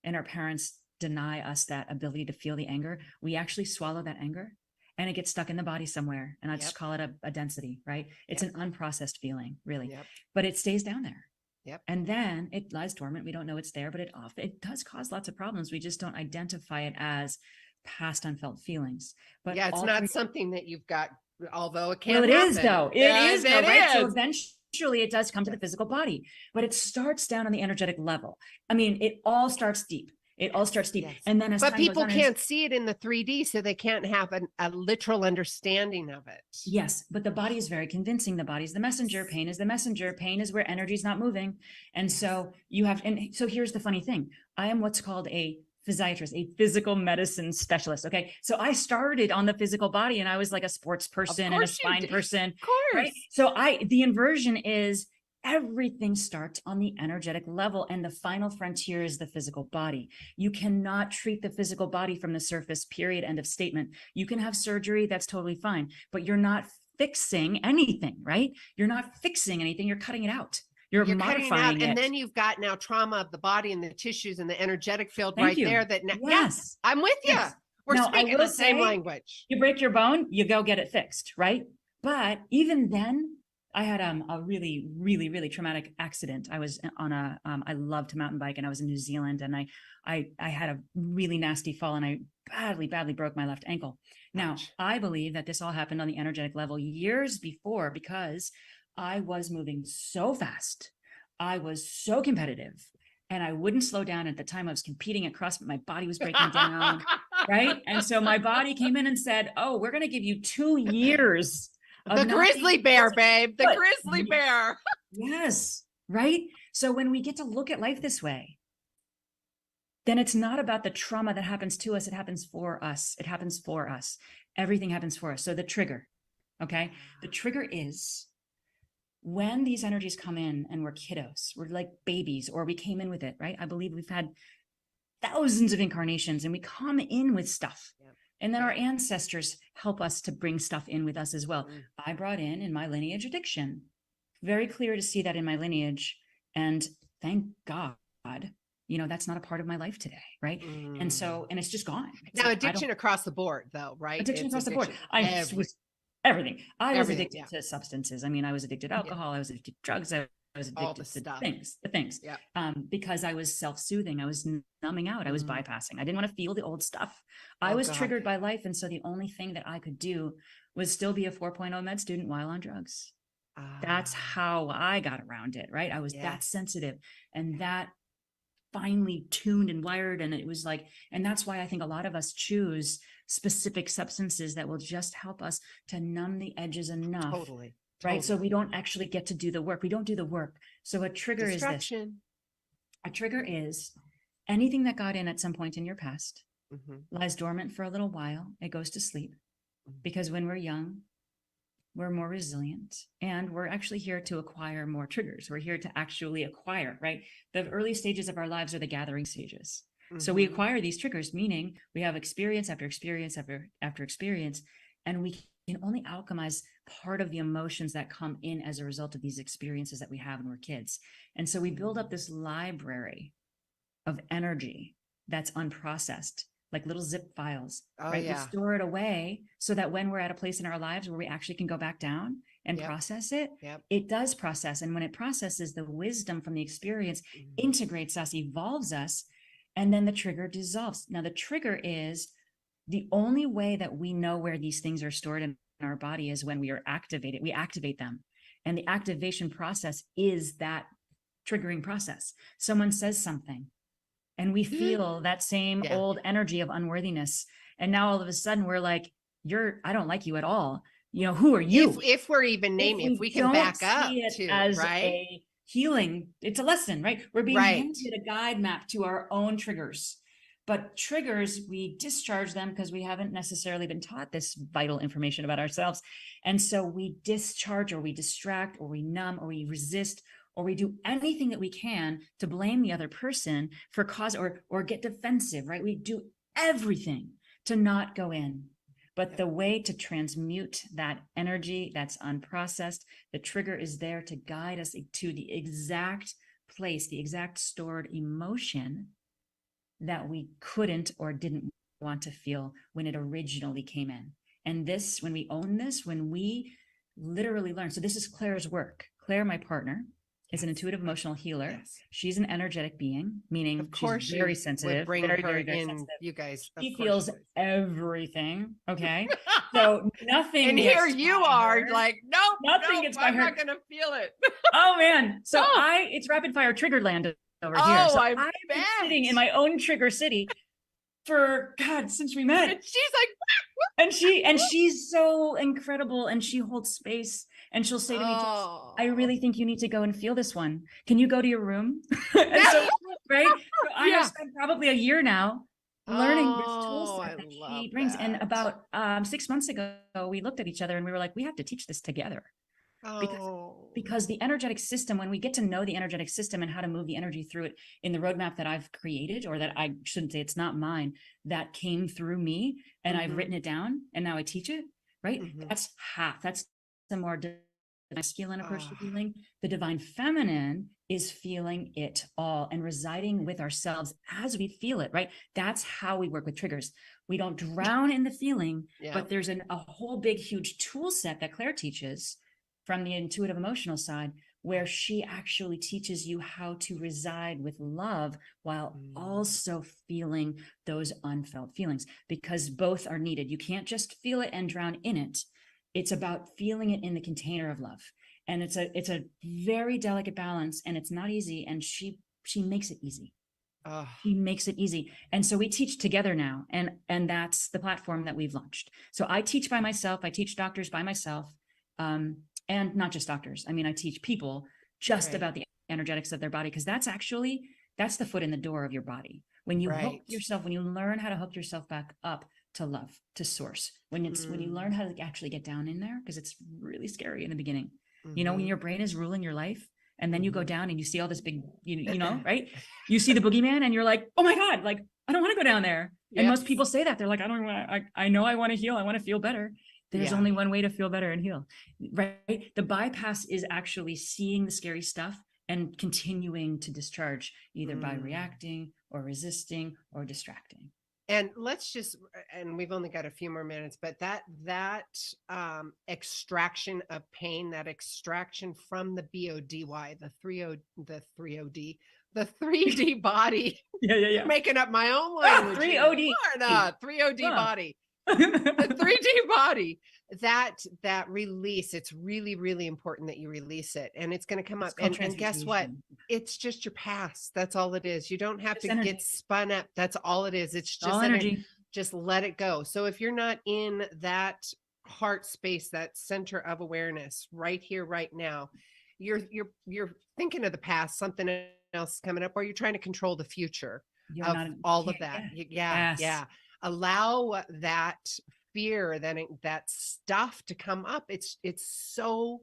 and our parents deny us that ability to feel the anger, we actually swallow that anger and it gets stuck in the body somewhere. And I just call it a density, right? It's an unprocessed feeling, really, but it stays down there. And then it lies dormant. We don't know it's there, but it does cause lots of problems. We just don't identify it as past unfelt feelings. But it's not something that you've got, although it can happen. It is though, right? So eventually it does come to the physical body, but it starts down on the energetic level. I mean, it all starts deep. And then but people can't see it in the 3D, so they can't have a literal understanding of it. Yes, but the body is very convincing. The body's the messenger. Pain is the messenger. Pain is where energy is not moving. And so so here's the funny thing. I am what's called a physiatrist, a physical medicine specialist. Okay. So I started on the physical body and I was like a sports person and a spine person. Of course. Right? So the inversion is everything starts on the energetic level, and the final frontier is the physical body. You cannot treat the physical body from the surface, period, end of statement. You can have surgery, that's totally fine, but you're not fixing anything, right? You're not fixing anything, you're cutting it out. You're modifying it. And then you've got now trauma of the body and the tissues and the energetic field there that I'm with you. We're speaking the same language. You break your bone, you go get it fixed, right? But even then, I had a really, really, really traumatic accident. I was on I love to mountain bike, and I was in New Zealand, and I had a really nasty fall, and I badly broke my left ankle. Now, I believe that this all happened on the energetic level years before, because I was moving so fast. I was so competitive, and I wouldn't slow down. At the time, I was competing at CrossFit. My body was breaking down, right? And so my body came in and said, "Oh, we're going to give you 2 years." The grizzly bear, babe. The grizzly bear. Yes. Right. So when we get to look at life this way, then it's not about the trauma that happens to us. It happens for us. It happens for us. Everything happens for us. So the trigger, okay? The trigger is when these energies come in and we're kiddos, we're like babies, or we came in with it, right? I believe we've had thousands of incarnations and we come in with stuff. And then our ancestors help us to bring stuff in with us as well. I brought in my lineage addiction. Very clear to see that in my lineage. And thank God, that's not a part of my life today, right? And it's just gone. Now, addiction across the board, though, right? Addiction across the board. Everything. I was addicted to substances. I mean, I was addicted to alcohol. I was addicted to drugs. I was addicted to the things. Because I was self-soothing. I was numbing out. I was bypassing. I didn't want to feel the old stuff. I was triggered by life. And so the only thing that I could do was still be a 4.0 med student while on drugs. That's how I got around it, right? I was that sensitive and that finely tuned and wired. And it was like, and that's why I think a lot of us choose specific substances that will just help us to numb the edges enough. Totally. Right. So we don't actually get to do the work. We don't do the work. So a trigger is this. A trigger is anything that got in at some point in your past, lies dormant for a little while. It goes to sleep because when we're young, we're more resilient and we're actually here to acquire more triggers. We're here to actually acquire, right? The early stages of our lives are the gathering stages. So we acquire these triggers, meaning we have experience after experience after experience, and we can only alchemize part of the emotions that come in as a result of these experiences that we have when we're kids. And so we build up this library of energy that's unprocessed, like little zip files, right? We store it away so that when we're at a place in our lives where we actually can go back down and process it, it does process. And when it processes, the wisdom from the experience integrates us, evolves us, and then the trigger dissolves. Now, the trigger is the only way that we know where these things are stored in our body is when we are activated. We activate them. And the activation process is that triggering process. Someone says something and we feel that same old energy of unworthiness. And now all of a sudden we're like, I don't like you at all. You know, who are you? If we're even naming, if we can back up to, as right? A healing, it's a lesson, right? We're being handed a guide map to our own triggers. But triggers, we discharge them because we haven't necessarily been taught this vital information about ourselves. And so we discharge, or we distract, or we numb, or we resist, or we do anything that we can to blame the other person for cause, or get defensive, right? We do everything to not go in. But the way to transmute that energy that's unprocessed, the trigger is there to guide us to the exact place, the exact stored emotion that we couldn't or didn't want to feel when it originally came in. And this, when we own this, when we literally learn. So this is Claire's work. Claire, my partner, is an intuitive emotional healer. Yes. She's an energetic being, meaning of course she's very sensitive. Bring very, her very, very in, sensitive. you guys. She feels everything. Okay. So nothing. And here you are like, nothing gets by her. I'm not going to feel it. Oh man. So it's rapid fire triggered land over here. So I've been sitting in my own trigger city for since we met. And she's like, and she's so incredible, and she holds space, and she'll say to me, I really think you need to go and feel this one. Can you go to your room? And so, right? So I have spent probably a year now learning this tool set that she brings. And about 6 months ago, we looked at each other and we were like, we have to teach this together. Because the energetic system, when we get to know the energetic system and how to move the energy through it in the roadmap that I've created, or that I shouldn't say, it's not mine, that came through me, and I've written it down and now I teach it, right? That's half. That's the more masculine approach to healing. The divine feminine is feeling it all and residing with ourselves as we feel it, right? That's how we work with triggers. We don't drown in the feeling, but there's a whole big, huge tool set that Claire teaches from the intuitive emotional side, where she actually teaches you how to reside with love while also feeling those unfelt feelings, because both are needed. You can't just feel it and drown in it. It's about feeling it in the container of love. And it's a very delicate balance, and it's not easy. And she makes it easy. She makes it easy. And so we teach together now. And that's the platform that we've launched. So I teach by myself. I teach doctors by myself. And not just doctors. I mean, I teach people just about the energetics of their body, because that's the foot in the door of your body. When you hook yourself, when you learn how to hook yourself back up to love, to source, when you learn how to actually get down in there, because it's really scary in the beginning. You know, when your brain is ruling your life, and then you go down and you see all this big, you know, right? You see the boogeyman and you're like, oh my God, like, I don't want to go down there. And most people say that. They're like, I know I want to heal. I want to feel better. There's only one way to feel better and heal, right? The bypass is actually seeing the scary stuff and continuing to discharge, either by reacting or resisting or distracting. And and we've only got a few more minutes, but that extraction of pain, that extraction from the BODY, the 3D body. Yeah. Making up my own language. 3OD. 3OD body. The 3D body, that release, it's really, really important that you release it, and it's going to come up. And guess what? It's just your past. That's all it is. You don't have to get spun up. That's all it is. It's just energy. Just let it go. So if you're not in that heart space, that center of awareness right here, right now, you're thinking of the past, something else coming up, or you're trying to control the future of all of that. Yeah. Allow that fear, that stuff to come up. It's so,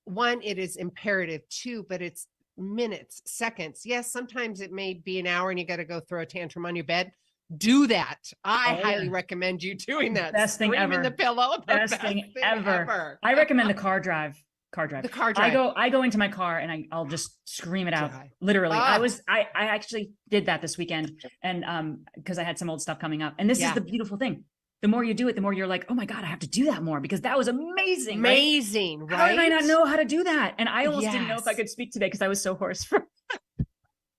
one, it is imperative. Two, but it's minutes, seconds. Yes, sometimes it may be an hour and you got to go throw a tantrum on your bed. Do that. I highly recommend you doing that. Best thing ever. In the pillow. Best thing ever. I recommend the car drive. The car drive. I go into my car and I'll just scream it out. Literally. I actually did that this weekend, and because I had some old stuff coming up. And this is the beautiful thing. the more you do it, the more you're like, oh my God, I have to do that more because that was amazing. Amazing, right? How did I not know how to do that? And I almost didn't know if I Yes. could speak today because I was so hoarse.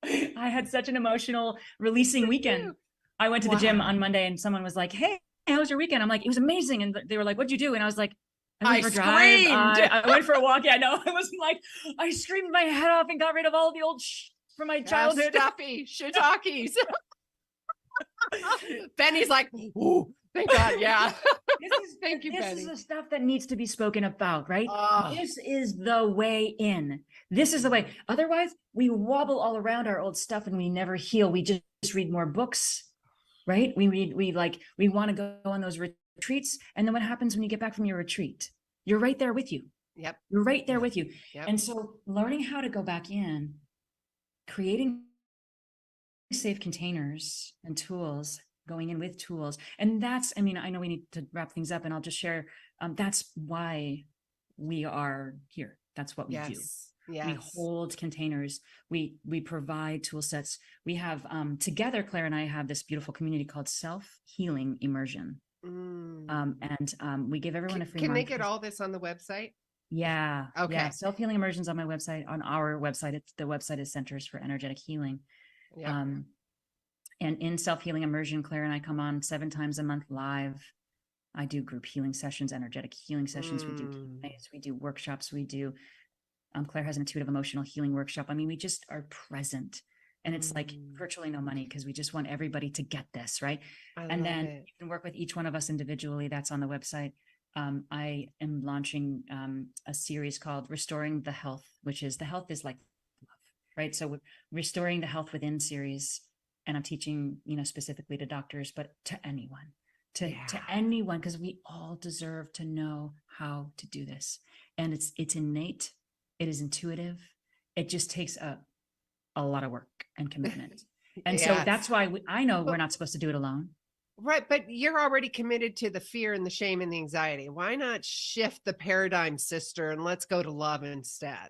I had such an emotional releasing weekend. I went to the gym on Monday and someone was like, hey, how was your weekend? I'm like, it was amazing. And they were like, what'd you do? And I was like, I went for a drive. I went for a walk. Yeah, no, I wasn't like, I screamed my head off and got rid of all the old from my childhood. Stuffy shiitakes. Benny's like, ooh, thank God. Yeah. Thank you, Benny. This is the stuff that needs to be spoken about, right? This is the way in. This is the way. Otherwise, we wobble all around our old stuff and we never heal. We just read more books, right? We want to go on those retreats. And then what happens when you get back from your retreat? You're right there with you. Yep. You're right there with you. Yep. And so learning how to go back in, creating safe containers and tools, going in with tools. And that's, I mean, I know we need to wrap things up and I'll just share, that's why we are here. That's what we do. Yes. We hold containers. We provide tool sets. We have, together, Claire and I have this beautiful community called Self-Healing Immersion. We give everyone a free Can they get all this on the website? Yeah. Okay. Yeah. Self-Healing Immersions on my website, on our website. The website is Centers for Energetic Healing. Yeah. And in Self-Healing Immersion, Claire and I come on 7 times a month live. I do group healing sessions, energetic healing sessions. We do Q&As, we do workshops. We do, Claire has an intuitive emotional healing workshop. I mean, we just are present and it's like virtually no money because we just want everybody to get this, right? And then you can work with each one of us individually. That's on the website. I am launching a series called Restoring the Health, which is the health is like love, right? So we're Restoring the Health Within series. And I'm teaching, specifically to doctors, but to anyone, to anyone, because we all deserve to know how to do this. And it's innate. It is intuitive. It just takes a lot of work and commitment. And so that's why I know we're not supposed to do it alone. Right. But you're already committed to the fear and the shame and the anxiety. Why not shift the paradigm, sister, and let's go to love instead?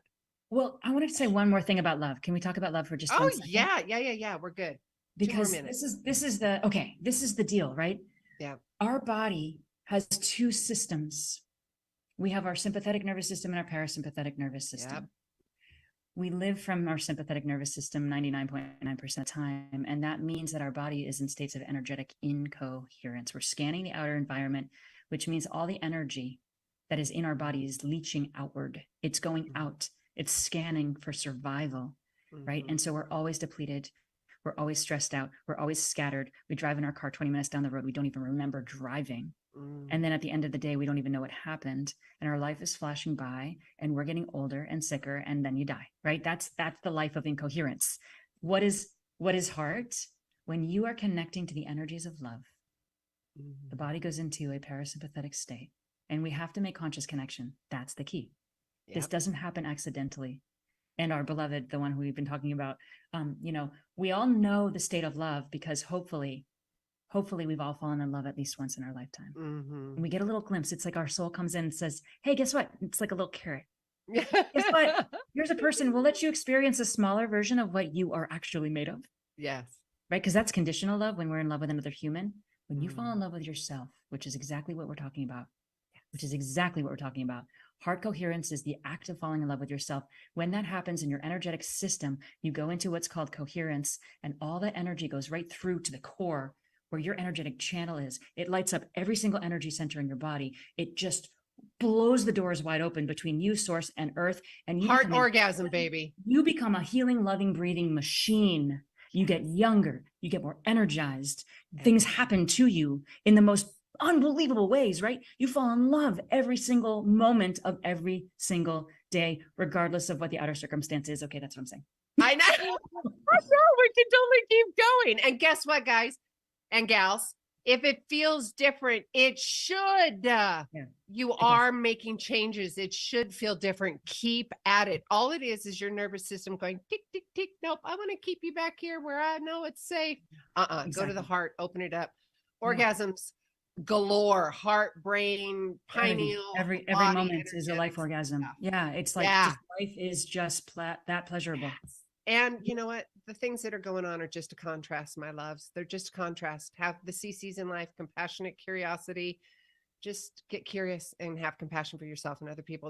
Well, I wanted to say one more thing about love. Can we talk about love for just 1 second? Yeah. We're good. Because this is the deal, right? Yeah. Our body has 2 systems. We have our sympathetic nervous system and our parasympathetic nervous system. Yep. We live from our sympathetic nervous system 99.9% of the time. And that means that our body is in states of energetic incoherence. We're scanning the outer environment, which means all the energy that is in our body is leaching outward. It's going out. It's scanning for survival, right? And so we're always depleted. We're always stressed out. We're always scattered. We drive in our car 20 minutes down the road. We don't even remember driving. And then at the end of the day, we don't even know what happened. And our life is flashing by and we're getting older and sicker and then you die, right? That's the life of incoherence. What is heart? When you are connecting to the energies of love, the body goes into a parasympathetic state and we have to make conscious connection. That's the key. Yep. This doesn't happen accidentally. And our beloved, the one who we've been talking about, we all know the state of love because hopefully we've all fallen in love at least once in our lifetime. And we get a little glimpse. It's like our soul comes in and says, hey, guess what? It's like a little carrot. Guess what? Here's a person. We'll let you experience a smaller version of what you are actually made of. Yes. Right? Because that's conditional love when we're in love with another human. When you fall in love with yourself, which is exactly what we're talking about, Heart coherence is the act of falling in love with yourself. When that happens in your energetic system, you go into what's called coherence, and all that energy goes right through to the core where your energetic channel is. It lights up every single energy center in your body. It just blows the doors wide open between you, source, and earth. And you heart orgasm, baby. You become a healing, loving, breathing machine. You get younger. You get more energized. Things happen to you in the most unbelievable ways, right? You fall in love every single moment of every single day, regardless of what the outer circumstance is. Okay, that's what I'm saying. I know. I know. We can totally keep going. And guess what, guys and gals? If it feels different, it should. You are making changes. It should feel different. Keep at it. All it is your nervous system going tick, tick, tick. Nope, I want to keep you back here where I know it's safe. Exactly. Go to the heart. Open it up. Orgasms. Galore, heart, brain, pineal. Every moment is a life orgasm. Yeah, it's like just life is just that pleasurable. And you know what? The things that are going on are just a contrast, my loves. They're just a contrast. Have the CCs in life, compassionate curiosity. Just get curious and have compassion for yourself and other people.